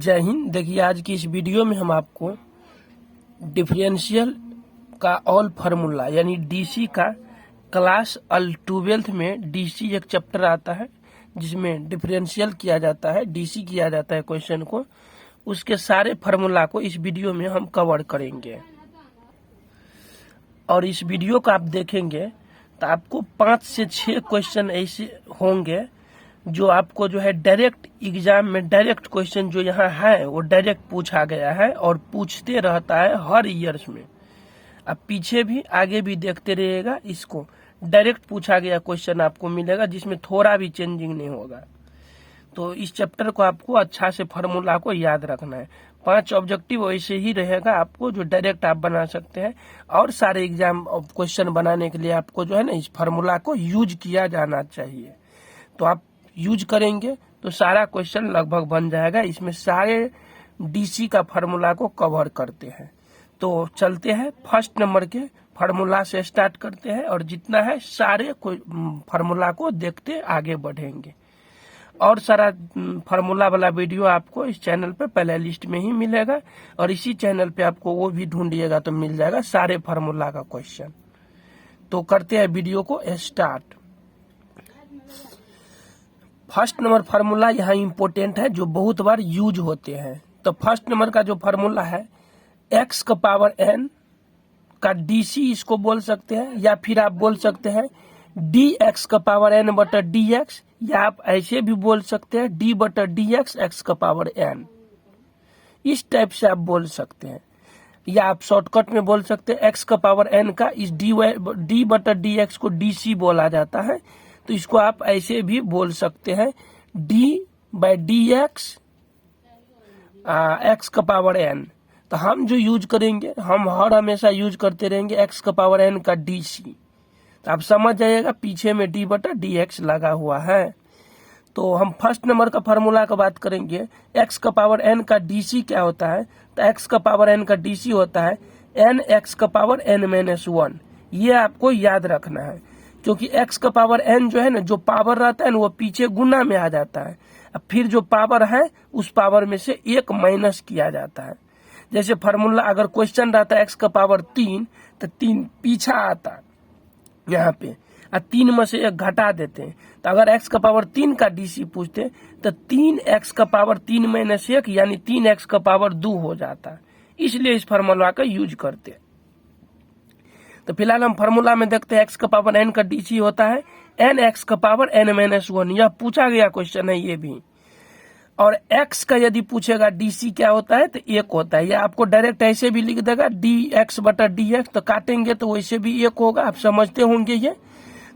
जय हिंद। देखिए आज की इस वीडियो में हम आपको डिफरेंशियल का ऑल फार्मूला यानी डीसी का क्लास 12th में डीसी एक चैप्टर आता है जिसमें डिफरेंशियल किया जाता है, डीसी किया जाता है क्वेश्चन को। उसके सारे फार्मूला को इस वीडियो में हम कवर करेंगे और इस वीडियो को आप देखेंगे तो आपको 5 से 6 क्वेश्चन ऐसे होंगे जो आपको जो है डायरेक्ट एग्जाम में डायरेक्ट क्वेश्चन जो यहाँ है वो डायरेक्ट पूछा गया है और पूछते रहता है हर ईयर्स में। अब पीछे भी आगे भी देखते रहिएगा, इसको डायरेक्ट पूछा गया क्वेश्चन आपको मिलेगा जिसमें थोड़ा भी चेंजिंग नहीं होगा। तो इस चैप्टर को आपको अच्छा से फार्मूला को याद रखना है। 5 ऑब्जेक्टिव वैसे ही रहेगा आपको जो डायरेक्ट आप बना सकते हैं और सारे एग्जाम क्वेश्चन बनाने के लिए आपको जो है ना इस फार्मूला को यूज किया जाना चाहिए। तो आप यूज करेंगे तो सारा क्वेश्चन लगभग बन जाएगा। इसमें सारे डीसी का फार्मूला को कवर करते हैं। तो चलते हैं फर्स्ट नंबर के फार्मूला से स्टार्ट करते हैं और जितना है सारे फार्मूला को देखते आगे बढ़ेंगे। और सारा फार्मूला वाला वीडियो आपको इस चैनल पे पहले लिस्ट में ही मिलेगा और इसी चैनल पे आपको वो भी ढूंढिएगा तो मिल जाएगा सारे फार्मूला का क्वेश्चन। तो करते हैं वीडियो को स्टार्ट। फर्स्ट नंबर फार्मूला यहाँ इम्पोर्टेंट है जो बहुत बार यूज होते हैं। तो फर्स्ट नंबर का जो फार्मूला है x का पावर n का dc इसको बोल सकते हैं या फिर आप बोल सकते हैं dx का पावर n बटा dx, या आप ऐसे भी बोल सकते हैं d बटा dx x का पावर n। इस टाइप से आप बोल सकते हैं या आप शॉर्टकट में बोल सकते हैं x का पावर n का इस d बटा dx को dc बोला जाता है। तो इसको आप ऐसे भी बोल सकते हैं d by D x x का पावर n। तो हम जो यूज करेंगे हम हमेशा यूज करते रहेंगे x का पावर n का dc। तो आप समझ जाइएगा पीछे में d बटा dx लगा हुआ है। तो हम फर्स्ट नंबर का फार्मूला का बात करेंगे। x का पावर n का dc क्या होता है? तो x का पावर n का dc होता है n x का पावर n-1। ये आपको याद रखना है क्योंकि x का पावर n जो है ना, जो पावर रहता है ना वो पीछे गुना में आ जाता है। अब फिर जो पावर है उस पावर में से एक माइनस किया जाता है। जैसे फार्मूला अगर क्वेश्चन रहता है x का पावर 3 तो 3 पीछा आता है यहाँ पे और 3 में से 1 घटा देते हैं। तो अगर x का पावर 3 का डीसी पूछते तो 3x का पावर 3 माइनस 1 यानी 3x का पावर 2 हो जाता है। इसलिए इस फार्मूला का यूज करते हैं। तो फिलहाल हम फार्मूला में देखते हैं x का पावर n का डीसी होता है n(x) का पावर n-1। यह पूछा गया क्वेश्चन है ये भी। और x का यदि पूछेगा डीसी क्या होता है तो 1 होता है। या आपको डायरेक्ट ऐसे भी लिख देगा dx बटा dx, तो काटेंगे तो वैसे भी 1 होगा। आप समझते होंगे ये,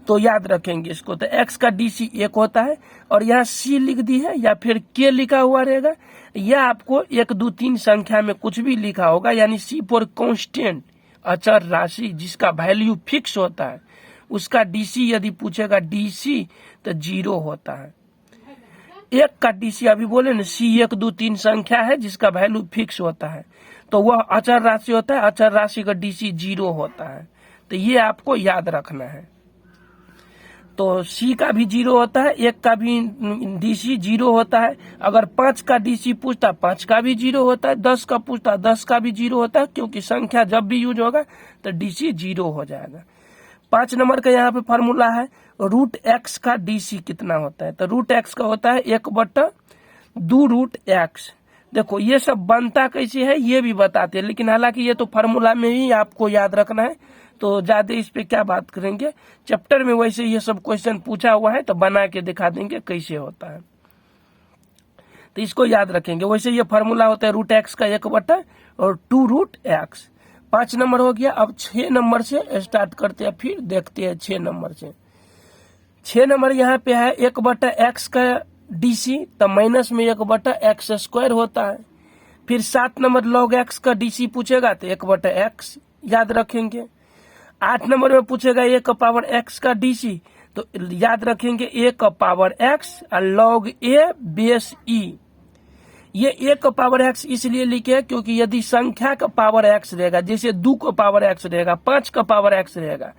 तो याद रखेंगे इसको। तो x का डीसी 1 होता है और यहाँ c लिख दी है या फिर k लिखा हुआ रहेगा या आपको 1 2 3 संख्या में कुछ भी लिखा होगा यानी c फॉर कांस्टेंट अचर राशि जिसका वैल्यू फिक्स होता है उसका डीसी यदि पूछेगा डीसी तो 0 होता है। 1 का डीसी अभी बोले ना c 1 2 3 संख्या है जिसका वैल्यू फिक्स होता है तो वह अचर राशि होता है। अचर राशि का डीसी 0 होता है। तो ये आपको याद रखना है। तो c का भी 0 होता है, 1 का भी डीसी 0 होता है। अगर 5 का डीसी पूछता 5 का भी 0 होता है, 10 का पूछता 10 का भी 0 होता है क्योंकि संख्या जब भी यूज होगा तो डीसी 0 हो जाएगा। 5 नंबर का यहाँ पे फार्मूला है रूट एक्स का डीसी कितना होता है? तो रूट एक्स का होता है 1 बटा 2 रूट एक्स। देखो ये सब बनता कैसे है ये भी बताते हैं, लेकिन हालांकि ये तो फार्मूला में ही आपको याद रखना है तो ज्यादा इस पे क्या बात करेंगे। चैप्टर में वैसे ये सब क्वेश्चन पूछा हुआ है तो बना के दिखा देंगे कैसे होता है, तो इसको याद रखेंगे। वैसे ये फार्मूला होता है रूट एक्स का 1 बटा और 2 रूट एक्स। 5 नंबर हो गया। अब 6 नंबर से स्टार्ट करते हैं, फिर देखते हैं 6 नंबर से। 6 नंबर यहाँ पे है 1 बटा एक्स का डीसी, तो माइनस में 1 बटा एक्स स्क्वायर होता है। फिर 7 नंबर लॉग एक्स का डीसी पूछेगा तो 1 बटा एक्स याद रखेंगे। 8 नंबर में पूछेगा a का पावर x का डीसी, तो याद रखेंगे a का पावर x और log a बेस e। ये a का पावर x इसलिए लिखे क्योंकि यदि संख्या का पावर x रहेगा, जैसे 2 का पावर x रहेगा, 5 का पावर x रहेगा,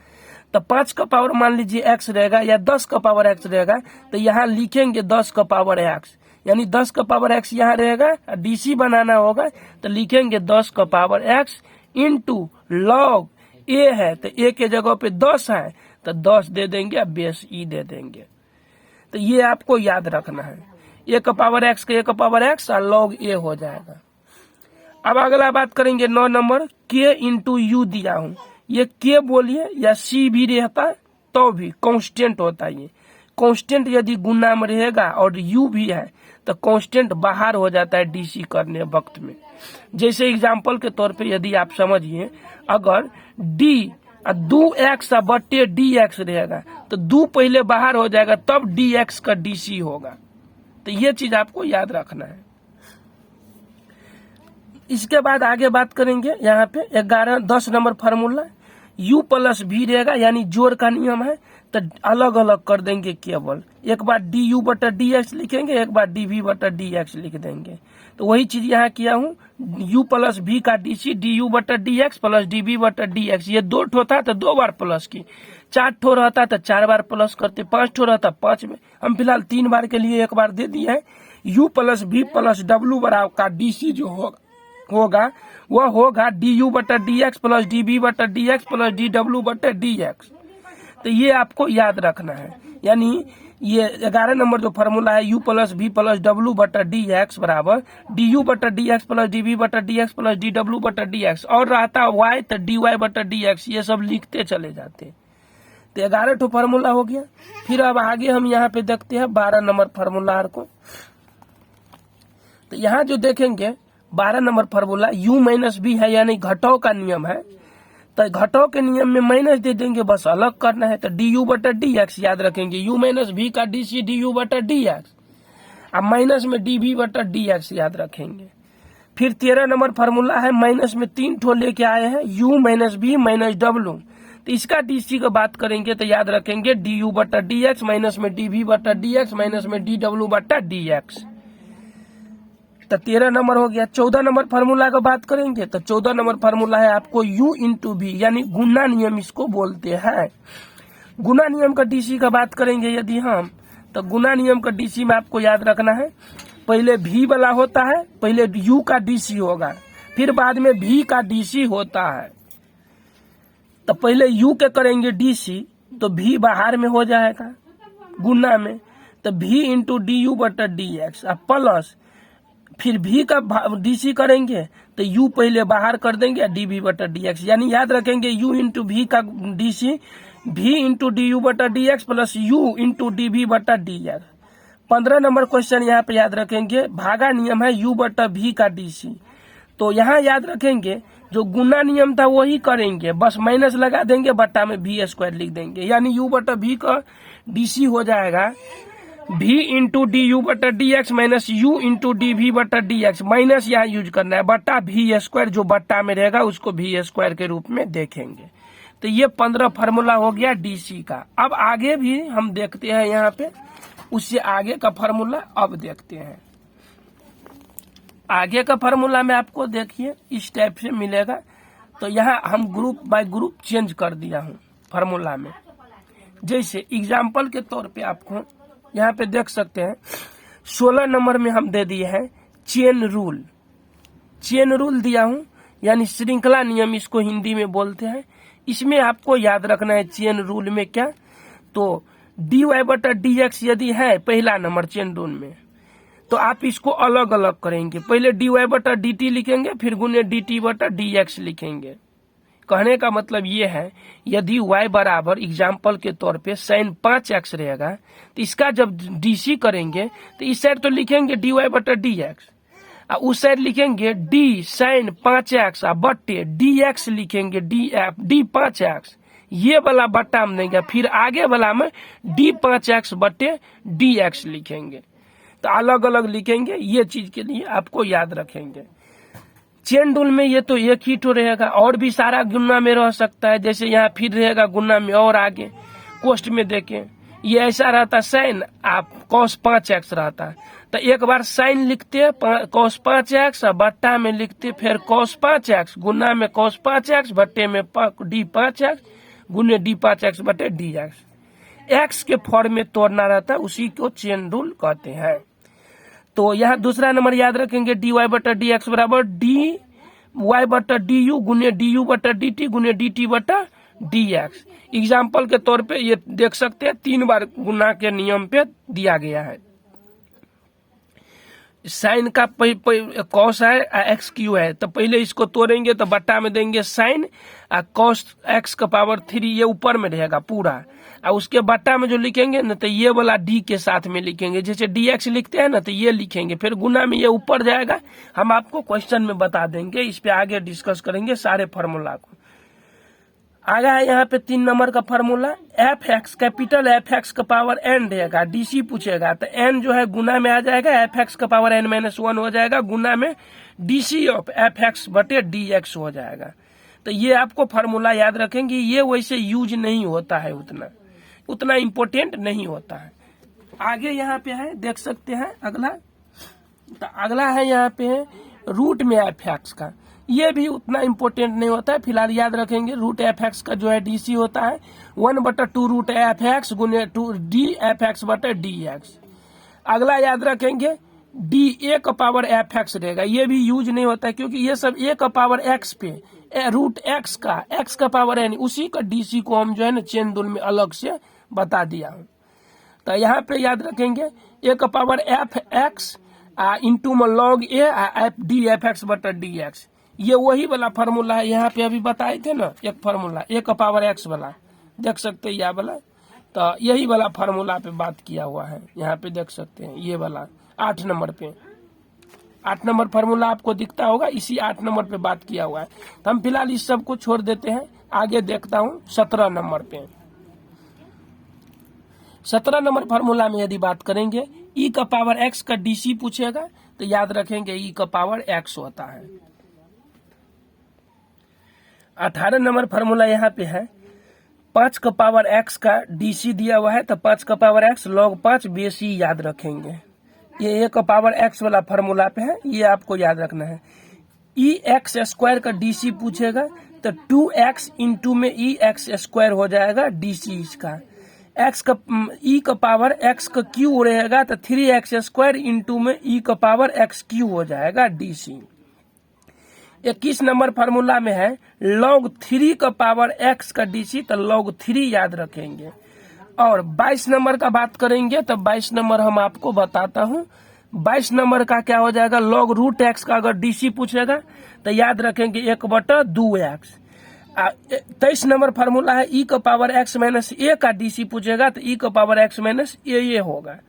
तो 5 का पावर मान लीजिए x रहेगा या 10 का पावर x रहेगा तो यहाँ लिखेंगे 10 का पावर x। यानी 10 का पावर x यहाँ रहेगा, डीसी बनाना होगा तो लिखेंगे 10 का power x into log a है तो a के जगह पे 10 है तो 10 दे देंगे, बेस e दे देंगे। तो ये आपको याद रखना है, a का पावर x का a का पावर x और लॉग a हो जाएगा। अब अगला बात करेंगे 9 नंबर, k इंटू यू दिया हूँ, ये k बोलिए या c भी रहता तो भी कांस्टेंट होता है। ये कांस्टेंट यदि गुना में रहेगा और u भी है तो कांस्टेंट बाहर हो जाता है डीसी करने वक्त में। जैसे एग्जांपल के तौर पे यदि आप समझिए, अगर d 2x बट्टे dx रहेगा तो 2 पहले बाहर हो जाएगा तब dx का dc होगा। तो ये चीज आपको याद रखना है। इसके बाद आगे बात करेंगे यहाँ पे 10 नंबर फार्मूला, u प्लस भी रहेगा यानी जोड़ का नियम है तो अलग अलग कर देंगे, केवल एक बार du बटा dx लिखेंगे, एक बार dv बटा dx लिख देंगे। तो वही चीज यहाँ किया हूँ, u प्लस v का dc du बटा dx प्लस dv बटा dx, ये 2 ठो था तो 2 बार प्लस की, 4 ठो रहता तो 4 बार प्लस करते, 5 ठो रहता 5 में, हम फिलहाल 3 बार के लिए एक बार दे दिए है। u plus v plus w बराबर का dc जो होगा वह होगा du बटा dx प्लस dv बटा dx प्लस dw बटा dx। तो ये आपको याद रखना है, यानी ये 11 नंबर जो फार्मूला है u plus v plus w बटा dx बराबर du बटा dx प्लस dv बटा dx प्लस dw बटा dx, और रहता y तो dy बटा dx, ये सब लिखते चले जाते। तो 11 ठो फार्मूला हो गया। फिर अब आगे हम यहाँ पे देखते हैं 12 नंबर फार्मूला को। तो यहाँ जो देखेंगे 12 number formula u minus b है, यानी घटाव का नियम है, तो घटाव के नियम में माइनस दे देंगे, बस अलग करना है। तो du बटा dx याद रखेंगे, u माइनस v का dc du बटा dx, अब माइनस में dv बटा dx याद रखेंगे। फिर 13 नंबर फार्मूला है, माइनस में 3 ठो लेके आए हैं, u minus b minus w, तो इसका dc का बात करेंगे तो याद रखेंगे du बटा dx माइनस में dv बटा dx माइनस में dw बटा dx। तो 13 नंबर हो गया। 14 नंबर फार्मूला का बात करेंगे तो 14 नंबर फार्मूला है आपको u इंटू v, यानी गुना नियम इसको बोलते हैं। गुना नियम का डीसी का बात करेंगे यदि हम, तो गुना नियम का डीसी में आपको याद रखना है, पहले v वाला होता है, पहले u का डीसी होगा, फिर बाद में v का डीसी होता है। तो पहले u के करेंगे डीसी तो v बाहर में हो जाएगा गुना में, तो v इंटू du बटा dx, अब प्लस फिर v का डीसी करेंगे तो u पहले बाहर कर देंगे dv बटा dx, यानी याद रखेंगे u इंटू v का डीसी v इंटू du बटा dx plus u into dv बटा dx। 15 नंबर क्वेश्चन यहाँ पे याद रखेंगे, भागा नियम है u बटा v का डीसी, तो यहाँ याद रखेंगे जो गुना नियम था वही करेंगे, बस माइनस लगा देंगे, बट्टा में v स्क्वायर लिख देंगे, यानी u बटा v का डीसी हो जाएगा v इंटू du बटा dx minus u into dv बटा dx, माइनस यहाँ यूज करना है, बट्टा v स्क्वायर जो बट्टा में रहेगा उसको v स्क्वायर के रूप में देखेंगे। तो ये 15 फार्मूला हो गया डीसी का। अब आगे भी हम देखते हैं, यहाँ पे उससे आगे का फार्मूला अब देखते हैं। आगे का फार्मूला में आपको देखिए इस टाइप से मिलेगा। तो यहाँ हम ग्रुप बाय ग्रुप चेंज कर दिया हूँ फार्मूला में। जैसे एग्जाम्पल के तौर पे आपको यहाँ पे देख सकते हैं 16 नंबर में हम दे दिए हैं चेन रूल। चेन रूल दिया हूँ, यानी श्रृंखला नियम इसको हिंदी में बोलते हैं। इसमें आपको याद रखना है चेन रूल में क्या, तो dy बटा dx यदि है पहला नंबर चेन रूल में, तो आप इसको अलग अलग करेंगे, पहले dy बटा dt लिखेंगे, फिर गुने dt बटा dx लिखेंगे। कहने का मतलब ये है, यदि y बराबर एग्जाम्पल के तौर पे sin 5x रहेगा तो इसका जब डीसी करेंगे तो इस साइड तो लिखेंगे dy बटा dx, उस साइड लिखेंगे d sin 5x बट्टे dx लिखेंगे d 5x, ये वाला बट्टा में देंगे, फिर आगे वाला में d 5x बट्टे dx लिखेंगे। तो अलग अलग लिखेंगे, ये चीज के लिए आपको याद रखेंगे। चेन रूल में ये तो एक ही तो रहेगा, और भी सारा गुना में रह सकता है, जैसे यहाँ फिर रहेगा गुना में, और आगे कोष्ट में देखें ये ऐसा रहता साइन आप cos 5x रहता, तो एक बार साइन लिखते cos 5x, बट्टा में लिखते फिर cos 5x, गुना में cos 5x, बट्टे में d 5x, गुने d 5x बटे dx। x के फॉर्म में तोड़ना रहता है, उसी को चेन रूल कहते हैं। तो यहाँ दूसरा नंबर याद रखेंगे dy बटा dx बराबर dy बटा du गुने du बटा dt गुने dt बटा dx। एग्जाम्पल के तौर पे ये देख सकते हैं 3 बार गुना के नियम पे दिया गया है। साइन का कॉस है एक्स क्यू है, तो पहले इसको तोड़ेंगे तो बट्टा में देंगे साइन कॉस एक्स का पावर 3, ये ऊपर में रहेगा पूरा, और उसके बट्टा में जो लिखेंगे ना तो ये वाला डी के साथ में लिखेंगे, जैसे dx लिखते हैं ना तो ये लिखेंगे, फिर गुना में ये ऊपर जाएगा। हम आपको क्वेश्चन में बता देंगे, इस पे आगे डिस्कस करेंगे सारे फार्मूला को। आगे है यहाँ पे 3 नंबर का formula F x, capital F x का पावर एन रहेगा, डीसी पूछेगा तो एन जो है गुना में आ जाएगा, एफ एक्स का पावर एन माइनस 1 हो जाएगा, गुना में डीसी ऑफ एफ एक्स बटे डी एक्स हो जाएगा। तो ये आपको फार्मूला याद रखेंगे, ये वैसे यूज नहीं होता है, उतना इम्पोर्टेंट नहीं होता है। आगे यहाँ पे है देख सकते हैं अगला, तो अगला है यहाँ पे है रूट में एफ एक्स का, ये भी उतना इम्पोर्टेंट नहीं होता है, फिलहाल याद रखेंगे रूट एफ एक्स का जो है डीसी होता है 1/2 रूट एफ एक्स गुने 2 डी एफ एक्स बटे डी एक्स। अगला याद रखेंगे डी ए का पावर एफ एक्स रहेगा, ये भी यूज नहीं होता है क्योंकि ये सब ए का पावर एक्स पे रूट एक्स का पावर है, उसी का डीसी को हम जो है ना चेन रूल में अलग से बता दिया हूँ। तो यहाँ पे याद रखेंगे ए का पावर एफ एक्स इंटू में log A D F x बटा डी एक्स, ये वही वाला फार्मूला है, यहाँ पे अभी बताए थे ना एक फार्मूला ए का पावर एक्स वाला, देख सकते हैं यह वाला, तो यही वाला फार्मूला पे बात किया हुआ है, यहाँ पे देख सकते हैं ये वाला 8 नंबर पे 8 नंबर फार्मूला आपको दिखता होगा, इसी 8 नंबर पे बात किया हुआ है। तो हम फिलहाल इस सब को छोड़ देते हैं, आगे देखता हूँ 17 नंबर पे। 17 नंबर फार्मूला में यदि बात करेंगे ई का पावर एक्स का डीसी पूछेगा तो याद रखेंगे ई का पावर एक्स होता है। 18 नंबर फार्मूला यहाँ पे है 5 का पावर एक्स का डीसी दिया हुआ है, तो 5 का पावर एक्स log 5 बेसी याद रखेंगे, ये ए का पावर एक्स वाला फार्मूला पे है, ये आपको याद रखना है। ई एक्स स्क्वायर का डीसी पूछेगा तो 2x इंटू में ई एक्स स्क्वायर हो जाएगा डीसी इसका, एक्स का ई का पावर एक्स का क्यू रहेगा तो 3x स्क्वायर इंटू में ई का पावर एक्स क्यू हो जाएगा डीसी। 21 नंबर फार्मूला में है log 3 का पावर x का डीसी, तो log 3 याद रखेंगे। और 22 नंबर का बात करेंगे तो 22 नंबर हम आपको बताता हूँ, 22 नंबर का क्या हो जाएगा log रूट एक्स का अगर डीसी पूछेगा तो याद रखेंगे 1/2x। 23 नंबर फार्मूला है ई का पावर एक्स माइनस ए का डीसी पूछेगा तो ई का पावर एक्स माइनस ए होगा।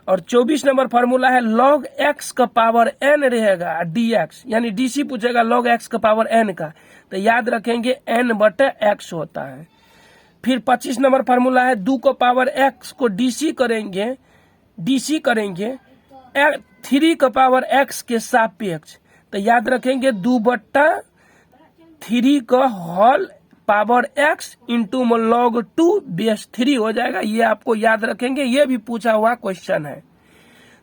और 24 नंबर फार्मूला है log x का पावर n रहेगा dx, यानी डीसी पूछेगा log x का पावर n का तो याद रखेंगे n/x होता है। फिर 25 नंबर फार्मूला है 2 का पावर x को डीसी करेंगे 3 का पावर x के सापेक्ष, तो याद रखेंगे 2/3 का होल पावर x इंटू में log 2 बेस 3 हो जाएगा, ये आपको याद रखेंगे, ये भी पूछा हुआ क्वेश्चन है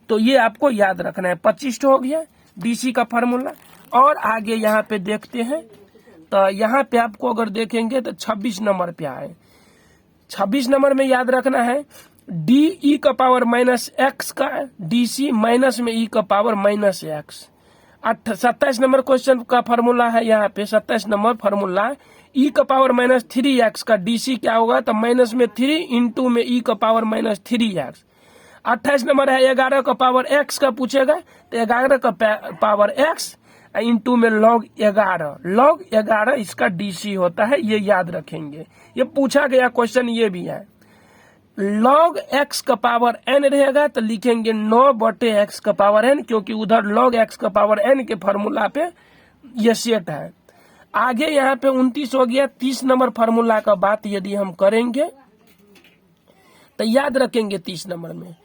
तो ये आपको याद रखना है। 25 हो गया डीसी का फार्मूला। और आगे यहाँ पे देखते हैं तो यहाँ पे आपको अगर देखेंगे तो 26 नंबर पे आए, 26 नंबर में याद रखना है डी ई का पावर माइनस एक्स का डीसी माइनस में ई का power minus x. 27 number question का फार्मूला है, यहाँ पे 27 नंबर फार्मूला ई का पावर माइनस 3x का डीसी क्या होगा तो माइनस में 3 इंटू में ई का पावर माइनस 3x। 28 नंबर है 11 का पावर x का पूछेगा तो 11 का पावर x इंटू में log 11 इसका डीसी होता है, ये याद रखेंगे, ये पूछा गया क्वेश्चन ये भी है। log x का पावर n रहेगा तो लिखेंगे 9/x का पावर n, क्योंकि उधर log x का पावर n के फार्मूला पे ये सेट है। आगे यहाँ पे 29 हो गया। 30 नंबर फार्मूला का बात यदि हम करेंगे तो याद रखेंगे 30 नंबर में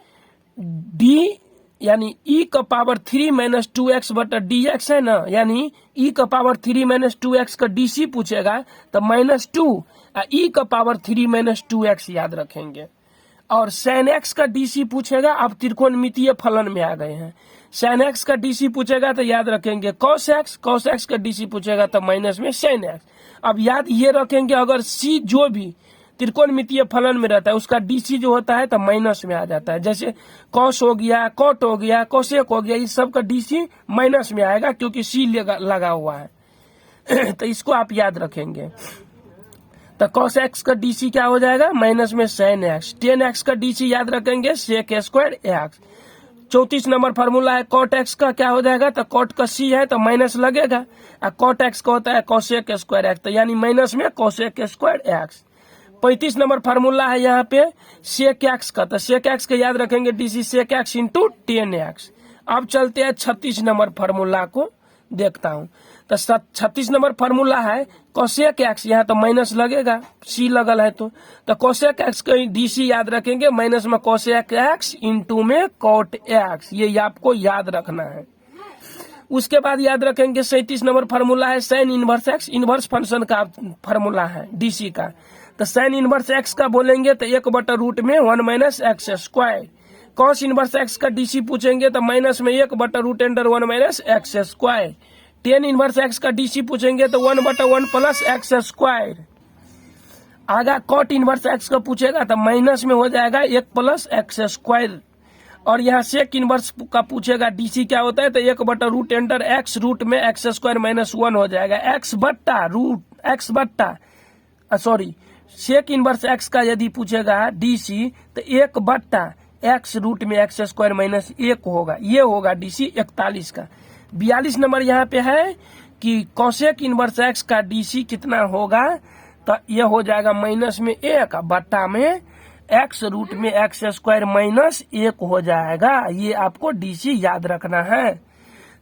d यानी e का पावर 3 माइनस 2x बटा dx है ना, यानी e का पावर 3 माइनस 2x का डीसी पूछेगा तो -2 e का पावर 3 माइनस 2x याद रखेंगे। और sin x का डीसी पूछेगा, अब त्रिकोणमितीय फलन में आ गए हैं, sin x का डीसी पूछेगा तो याद रखेंगे cos x का डीसी पूछेगा तो माइनस में sin x। अब याद ये रखेंगे अगर c जो भी त्रिकोणमितीय फलन में रहता है उसका डीसी जो होता है तो माइनस में आ जाता है। जैसे कॉस हो गया, कॉट हो गया, कोसेक हो गया, इस सब का डीसी माइनस में आएगा क्योंकि सी लगा हुआ है। तो इसको आप याद रखेंगे। तो कॉस एक्स का डीसी क्या हो जाएगा, माइनस में साइन एक्स। टेन एक्स का डीसी याद रखेंगे sec square x. 34 number formula है कॉट एक्स का, क्या हो जाएगा, तो कॉट का सी है तो माइनस लगेगा, और कॉट एक्स का होता है कोसेक स्क्वायर एक्स, तो यानी माइनस में cosec square x. 35 number formula है यहाँ पे सेक एक्स का, तो सेक एक्स का याद रखेंगे DC sec x into 10 x. अब चलते हैं 36 नंबर फार्मूला को देखता हूँ। तो 36 नंबर फार्मूला है कोसेक एक्स, यहाँ तो माइनस लगेगा, सी लगल है तो कोसेक एक्स का डीसी याद रखेंगे माइनस में कोसेक एक्स इंटू में कॉट एक्स, ये आपको याद रखना है। उसके बाद याद रखेंगे 37 नंबर फार्मूला है sine inverse x, inverse function का फार्मूला है डीसी का। तो साइन इनवर्स एक्स का बोलेंगे तो 1/रूट में 1 minus x square. Cos inverse x का डीसी पूछेंगे तो माइनस में 1/रूट under 1 minus x square. Tan inverse x का डीसी पूछेंगे तो 1/1 प्लस एक्स स्क्वायर। आगा कॉट इनवर्स एक्स का पूछेगा तो माइनस में हो जाएगा 1 प्लस एक्स स्क्वायर। और यहाँ सेक इनवर्स का पूछेगा डीसी क्या होता है तो 1/रूट अंडर एक्स रूट में एक्स स्क्वायर माइनस 1 हो जाएगा। एक्स बट्टा रूट एक्स बट्टा सॉरी सेक इनवर्स एक्स का यदि पूछेगा डीसी तो 1/एक्स रूट में एक्स स्क्वायर माइनस 1 होगा, ये होगा डीसी 41 का। 42 नंबर यहाँ पे है कि कोसेक इनवर्स एक्स का डीसी कितना होगा, तो ये हो जाएगा माइनस में 1 बट्टा में एक्स रूट में एक्स स्क्वायर माइनस 1 हो जाएगा। ये आपको डीसी याद रखना है।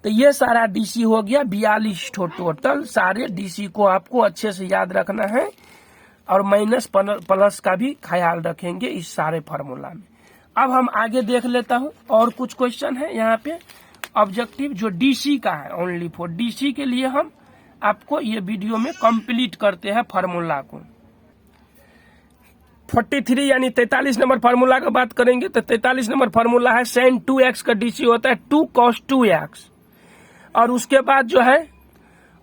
तो ये सारा डीसी हो गया 42 टोटल। सारे डीसी को आपको अच्छे से याद रखना है और माइनस प्लस का भी ख्याल रखेंगे इस सारे फार्मूला में। अब हम आगे देख लेता हूँ और कुछ क्वेश्चन है यहाँ पे ऑब्जेक्टिव जो डीसी का है, ओनली फॉर डीसी के लिए हम आपको ये वीडियो में कंप्लीट करते हैं फार्मूला को। 43 यानी 43 नंबर फार्मूला का बात करेंगे तो 43 नंबर फार्मूला है sin 2x का डीसी होता है 2 cos 2x। और उसके बाद जो है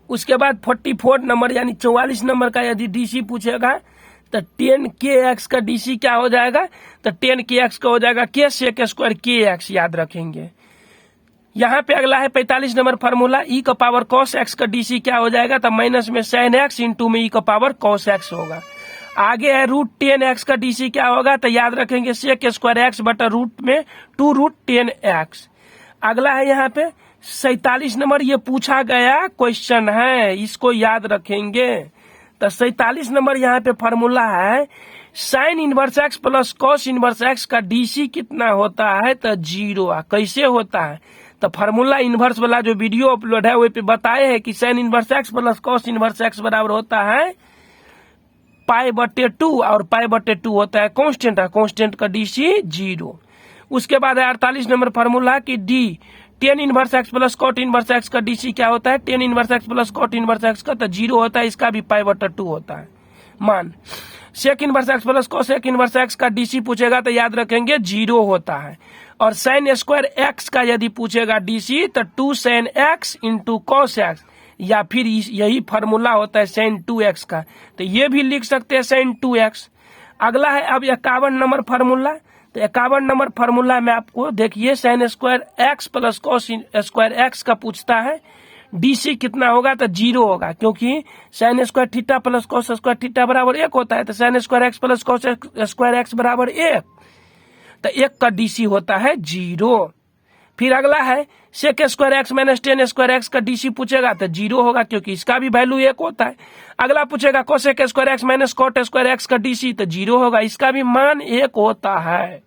उसके बाद 44 नंबर यानी 44 नंबर का यदि डीसी पूछेगा तो 10kx का डीसी क्या हो जाएगा, तो 10kx का हो जाएगा k सेक स्क्वायर kx, याद रखेंगे। यहाँ पे अगला है 45 नंबर फार्मूला e का पावर cos x का डीसी क्या हो जाएगा, तो माइनस में sin x इंटू में e का पावर cos x होगा। आगे है रूट 10x का डीसी क्या होगा, तो याद रखेंगे सेक स्क्वायर x बटा रूट में 2√10x। अगला है यहाँ पे 47 नंबर, ये पूछा गया क्वेश्चन है, इसको याद रखेंगे। तो 47 नंबर यहाँ पे फार्मूला है sine inverse x plus cos inverse x का डीसी कितना होता है, तो 0। कैसे होता है, तो फार्मूला इनवर्स वाला जो वीडियो अपलोड है वही पे बताए हैं कि sine inverse x plus cos inverse x बराबर होता है π/2 और π/2 होता है कांस्टेंट, कांस्टेंट का डीसी 0। उसके बाद है 48 नंबर फार्मूला कि D tan inverse x plus cot inverse x का डीसी क्या होता है, tan inverse x plus cot inverse x का तो 0 होता है, इसका भी π/2 होता है मान। Sec inverse x plus cosec inverse x का डीसी पूछेगा तो याद रखेंगे 0 होता है। और साइन स्क्वायर एक्स का यदि पूछेगा डीसी तो 2 sin x into cos x, या फिर यही फार्मूला होता है sin 2x का, तो ये भी लिख सकते हैं sin 2x। अगला है अब 51 नंबर फार्मूला। तो 51 नंबर फार्मूला में आपको देखिए sine square x plus cos square x का पूछता है, डीसी कितना होगा, तो 0 होगा, क्योंकि sine square theta plus cos square theta बराबर 1 होता है, तो sine square x plus cos square x बराबर 1, तो 1 का डीसी होता है 0। फिर अगला है sec square x minus 10 square x का डीसी पूछेगा तो 0 होगा, क्योंकि इसका भी वैल्यू 1 होता है। अगला पूछेगा cosec square x minus cot square x का डीसी तो 0 होगा, इसका भी मान 1 होता है।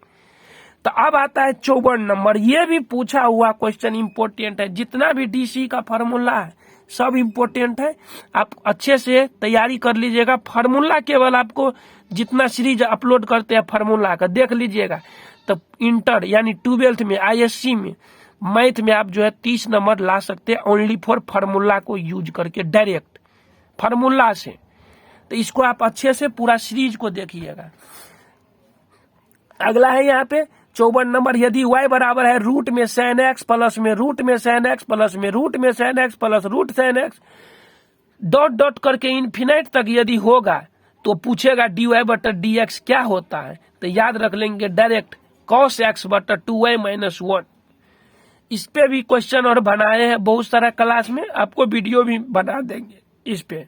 तो अब आता है 54 नंबर, ये भी पूछा हुआ क्वेश्चन इंपोर्टेंट है। जितना भी डीसी का फार्मूला है सब इंपोर्टेंट है, आप अच्छे से तैयारी कर लीजिएगा। फार्मूला केवल आपको जितना सीरीज अपलोड करते हैं फार्मूला का देख लीजिएगा, तो इंटर यानी 12th में आईएससी में मैथ में आप जो है 30 नंबर ला सकते हैं ओनली फॉर फार्मूला को यूज करके, डायरेक्ट फार्मूला से। तो इसको आप अच्छे से पूरा सीरीज को देखिएगा। अगला है यहाँ पे 54 नंबर, यदि y बराबर है रूट में साइन एक्स प्लस में रूट में साइन एक्स प्लस में रूट में sine x plus root sine x dot dot करके इन्फिनाइट तक यदि होगा तो पूछेगा dy बटा dx क्या होता है, तो याद रख लेंगे डायरेक्ट cos x बटा 2y माइनस 1। इस पे भी क्वेश्चन और बनाए हैं बहुत सारा क्लास में, आपको वीडियो भी बना देंगे इस पे।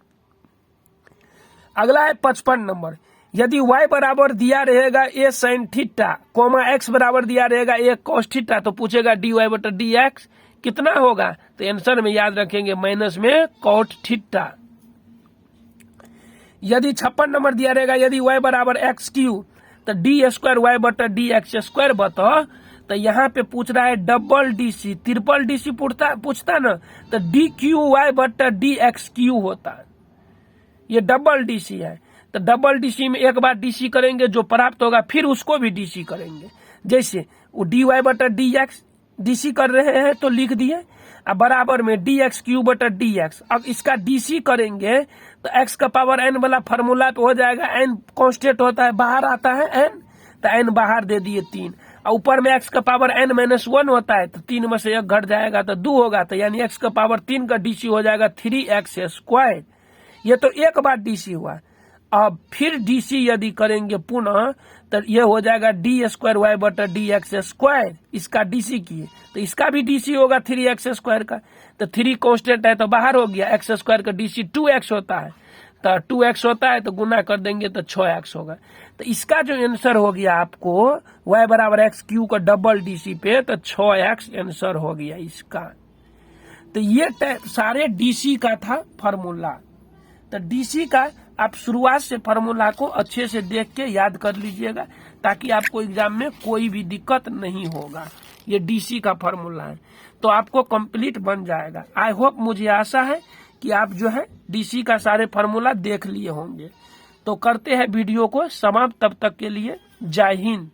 अगला है 55 नंबर, यदि y बराबर दिया रहेगा a sin theta coma x बराबर दिया रहेगा a cos थीटा, तो पूछेगा dy बटा dx कितना होगा, तो आंसर में याद रखेंगे माइनस में cot थीटा। यदि 56 नंबर दिया रहेगा यदि y बराबर x क्यू, तो डी स्क्वायर वाई बटा डी एक्स स्क्वायर बताओ, तो यहाँ पे पूछ रहा है डबल डीसी, ट्रिपल डीसी पूछता ना, तो डी क्यू वाई बटा डी एक्स क्यू होता है, ये डबल डीसी है। तो डबल डीसी में एक बार डीसी करेंगे जो प्राप्त होगा फिर उसको भी डीसी करेंगे, जैसे वो डी वाई बटा डी एक्स डीसी कर रहे हैं तो लिख दिए, अब बराबर में डी एक्स क्यू बटा डी एक्स। अब इसका डीसी करेंगे तो एक्स का पावर एन वाला फॉर्मूला पे हो जाएगा, एन कांस्टेंट होता है बाहर आता है एन, तो एन बाहर दे दिए 3, और ऊपर में एक्स का पावर एन माइनस 1 होता है, तो 3 में से 1 घट जाएगा तो 2 होगा, तो यानी एक्स का पावर 3 का डीसी हो जाएगा 3x स्क्वायर। ये तो एक बार डीसी हुआ। अब फिर डीसी यदि करेंगे पुनः तो ये हो जाएगा डी स्क्वायर वाई बटा डी एक्स स्क्वायर, इसका डीसी किए तो इसका भी डीसी होगा 3x स्क्वायर का, तो 3 कांस्टेंट है तो बाहर हो गया, एक्स स्क्वायर का डीसी 2x होता है, तो 2x होता है तो गुना कर देंगे तो 6x होगा। तो इसका जो आंसर हो गया आपको y बराबर एक्स क्यू का डबल डीसी पे, तो 6x आंसर हो गया इसका। तो ये सारे डीसी का था फॉर्मूला। तो डीसी का आप शुरुआत से फॉर्मूला को अच्छे से देख के याद कर लीजिएगा ताकि आपको एग्जाम में कोई भी दिक्कत नहीं होगा। ये डीसी का फॉर्मूला है तो आपको कंप्लीट बन जाएगा। आई होप, मुझे आशा है कि आप जो है डीसी का सारे फॉर्मूला देख लिए होंगे। तो करते हैं वीडियो को समाप्त, तब तक के लिए जय हिंद।